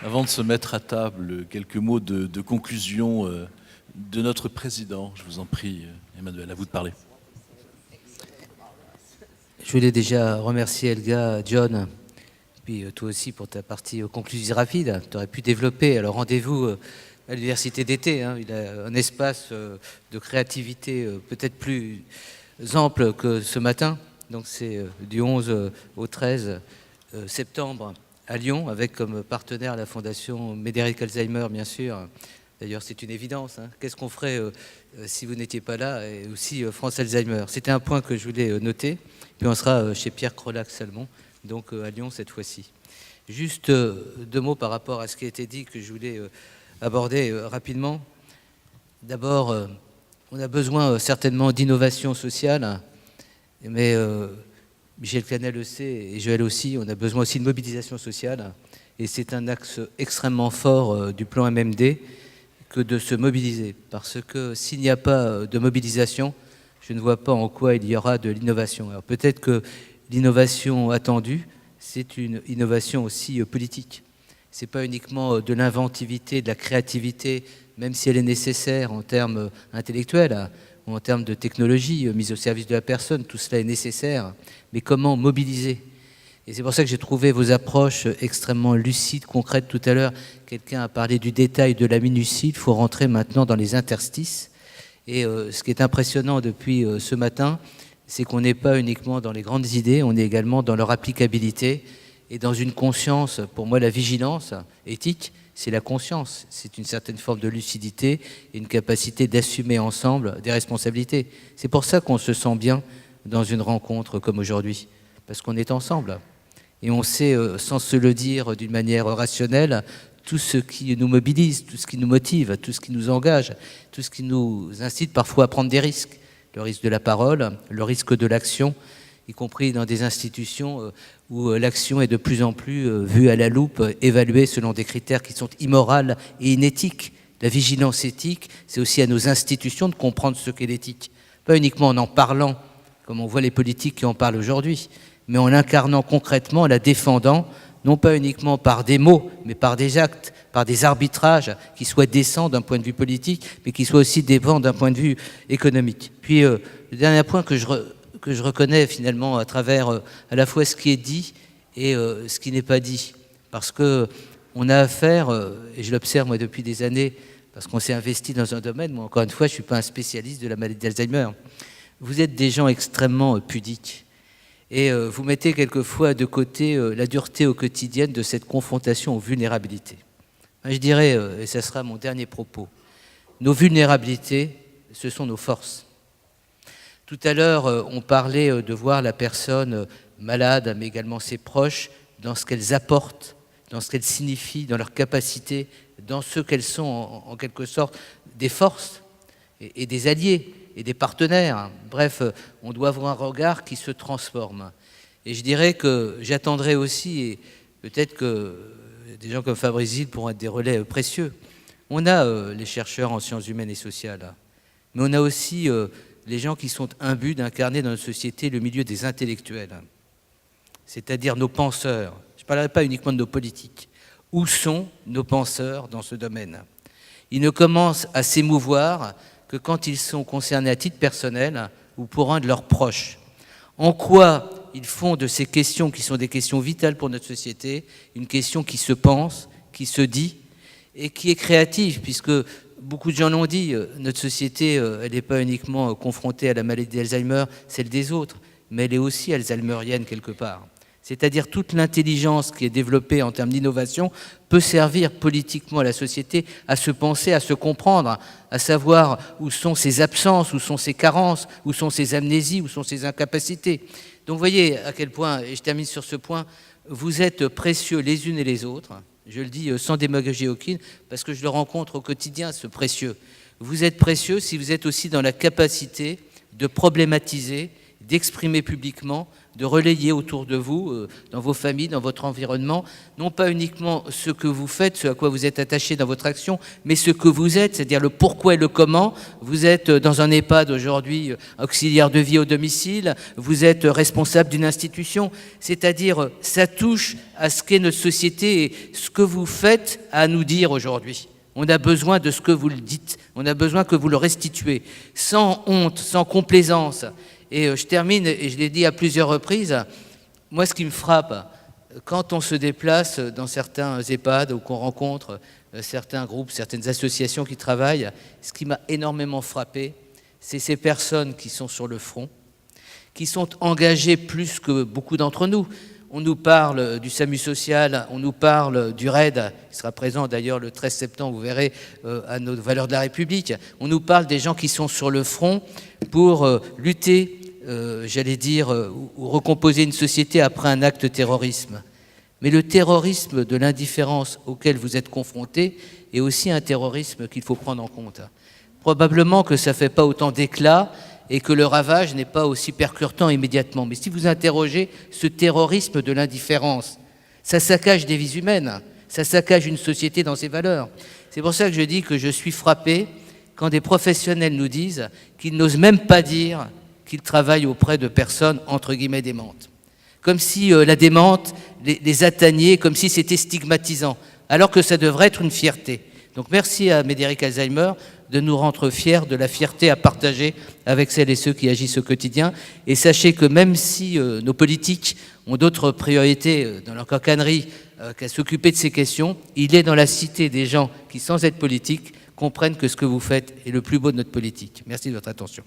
Avant de se mettre à table, quelques mots de conclusion de notre président. Je vous en prie, Emmanuel, à vous de parler. Je voulais déjà remercier Elga, John, puis toi aussi pour ta partie conclusive rapide. Tu aurais pu développer. Alors rendez-vous à l'université d'été. Il a un espace de créativité peut-être plus ample que ce matin. Donc c'est du 11 au 13 septembre à Lyon, avec comme partenaire la Fondation Médéric Alzheimer, bien sûr. D'ailleurs, c'est une évidence. Qu'est-ce qu'on ferait si vous n'étiez pas là? Et aussi France Alzheimer. C'était un point que je voulais noter. Puis on sera chez Pierre Crolac-Salmon, donc à Lyon cette fois-ci. Juste deux mots par rapport à ce qui a été dit que je voulais aborder rapidement. D'abord, on a besoin certainement d'innovation sociale, mais Michel Canet le sait et Joël aussi, on a besoin aussi de mobilisation sociale. Et c'est un axe extrêmement fort du plan MMD que de se mobiliser. Parce que s'il n'y a pas de mobilisation, je ne vois pas en quoi il y aura de l'innovation. Alors peut-être que l'innovation attendue, c'est une innovation aussi politique. Ce n'est pas uniquement de l'inventivité, de la créativité, même si elle est nécessaire en termes intellectuels ou en termes de technologie mise au service de la personne, tout cela est nécessaire, mais comment mobiliser? Et c'est pour ça que j'ai trouvé vos approches extrêmement lucides, concrètes tout à l'heure. Quelqu'un a parlé du détail, de la minutie, il faut rentrer maintenant dans les interstices. Et ce qui est impressionnant depuis ce matin, c'est qu'on n'est pas uniquement dans les grandes idées, on est également dans leur applicabilité et dans une conscience. Pour moi, la vigilance éthique, c'est la conscience, c'est une certaine forme de lucidité et une capacité d'assumer ensemble des responsabilités. C'est pour ça qu'on se sent bien dans une rencontre comme aujourd'hui, parce qu'on est ensemble. Et on sait, sans se le dire d'une manière rationnelle, tout ce qui nous mobilise, tout ce qui nous motive, tout ce qui nous engage, tout ce qui nous incite parfois à prendre des risques. Le risque de la parole, le risque de l'action, y compris dans des institutions où l'action est de plus en plus vue à la loupe, évaluée selon des critères qui sont immoraux et inéthiques. La vigilance éthique, c'est aussi à nos institutions de comprendre ce qu'est l'éthique. Pas uniquement en parlant, comme on voit les politiques qui en parlent aujourd'hui, mais en l'incarnant concrètement, en la défendant, non pas uniquement par des mots, mais par des actes, par des arbitrages qui soient décents d'un point de vue politique, mais qui soient aussi décents d'un point de vue économique. Puis, le dernier point que je reconnais finalement à travers à la fois ce qui est dit et ce qui n'est pas dit. Parce qu'on a affaire, et je l'observe moi depuis des années, parce qu'on s'est investi dans un domaine, moi encore une fois, je ne suis pas un spécialiste de la maladie d'Alzheimer. Vous êtes des gens extrêmement pudiques. Et vous mettez quelquefois de côté la dureté au quotidien de cette confrontation aux vulnérabilités. Je dirais, et ce sera mon dernier propos, nos vulnérabilités, ce sont nos forces. Tout à l'heure, on parlait de voir la personne malade, mais également ses proches, dans ce qu'elles apportent, dans ce qu'elles signifient, dans leurs capacités, dans ce qu'elles sont en quelque sorte des forces et des alliés et des partenaires. Bref, on doit avoir un regard qui se transforme. Et je dirais que j'attendrai aussi, et peut-être que des gens comme Fabrice Hill pourront être des relais précieux. On a les chercheurs en sciences humaines et sociales, mais on a aussi les gens qui sont imbus d'incarner dans notre société le milieu des intellectuels, c'est-à-dire nos penseurs. Je ne parlerai pas uniquement de nos politiques. Où sont nos penseurs dans ce domaine? Ils ne commencent à s'émouvoir que quand ils sont concernés à titre personnel ou pour un de leurs proches. En quoi ils font de ces questions qui sont des questions vitales pour notre société, une question qui se pense, qui se dit et qui est créative, puisque beaucoup de gens l'ont dit, notre société, elle n'est pas uniquement confrontée à la maladie d'Alzheimer, celle des autres, mais elle est aussi alzheimerienne quelque part. C'est-à-dire toute l'intelligence qui est développée en termes d'innovation peut servir politiquement à la société à se penser, à se comprendre, à savoir où sont ses absences, où sont ses carences, où sont ses amnésies, où sont ses incapacités. Donc vous voyez à quel point, et je termine sur ce point, vous êtes précieux les unes et les autres. Je le dis sans démagogie aucune, parce que je le rencontre au quotidien, ce précieux. Vous êtes précieux si vous êtes aussi dans la capacité de problématiser d'exprimer publiquement, de relayer autour de vous, dans vos familles, dans votre environnement, non pas uniquement ce que vous faites, ce à quoi vous êtes attaché dans votre action, mais ce que vous êtes, c'est-à-dire le pourquoi et le comment. Vous êtes dans un EHPAD aujourd'hui, auxiliaire de vie au domicile, vous êtes responsable d'une institution, c'est-à-dire ça touche à ce qu'est notre société et ce que vous faites a à nous dire aujourd'hui. On a besoin de ce que vous le dites, on a besoin que vous le restituez, sans honte, sans complaisance. Et je termine, et je l'ai dit à plusieurs reprises, moi ce qui me frappe, quand on se déplace dans certains EHPAD ou qu'on rencontre certains groupes, certaines associations qui travaillent, ce qui m'a énormément frappé, c'est ces personnes qui sont sur le front, qui sont engagées plus que beaucoup d'entre nous. On nous parle du SAMU social, on nous parle du RAID, qui sera présent d'ailleurs le 13 septembre, vous verrez, à nos valeurs de la République. On nous parle des gens qui sont sur le front pour lutter, j'allais dire, ou recomposer une société après un acte de terrorisme. Mais le terrorisme de l'indifférence auquel vous êtes confrontés est aussi un terrorisme qu'il faut prendre en compte. Probablement que ça ne fait pas autant d'éclat et que le ravage n'est pas aussi percutant immédiatement. Mais si vous interrogez ce terrorisme de l'indifférence, ça saccage des vies humaines, ça saccage une société dans ses valeurs. C'est pour ça que je dis que je suis frappé quand des professionnels nous disent qu'ils n'osent même pas dire qu'ils travaillent auprès de personnes entre guillemets démentes. Comme si la démente les atteignait, comme si c'était stigmatisant, alors que ça devrait être une fierté. Donc merci à Médéric Alzheimer de nous rendre fiers de la fierté à partager avec celles et ceux qui agissent au quotidien. Et sachez que même si nos politiques ont d'autres priorités dans leur cocanerie qu'à s'occuper de ces questions, il est dans la cité des gens qui, sans être politiques, comprennent que ce que vous faites est le plus beau de notre politique. Merci de votre attention.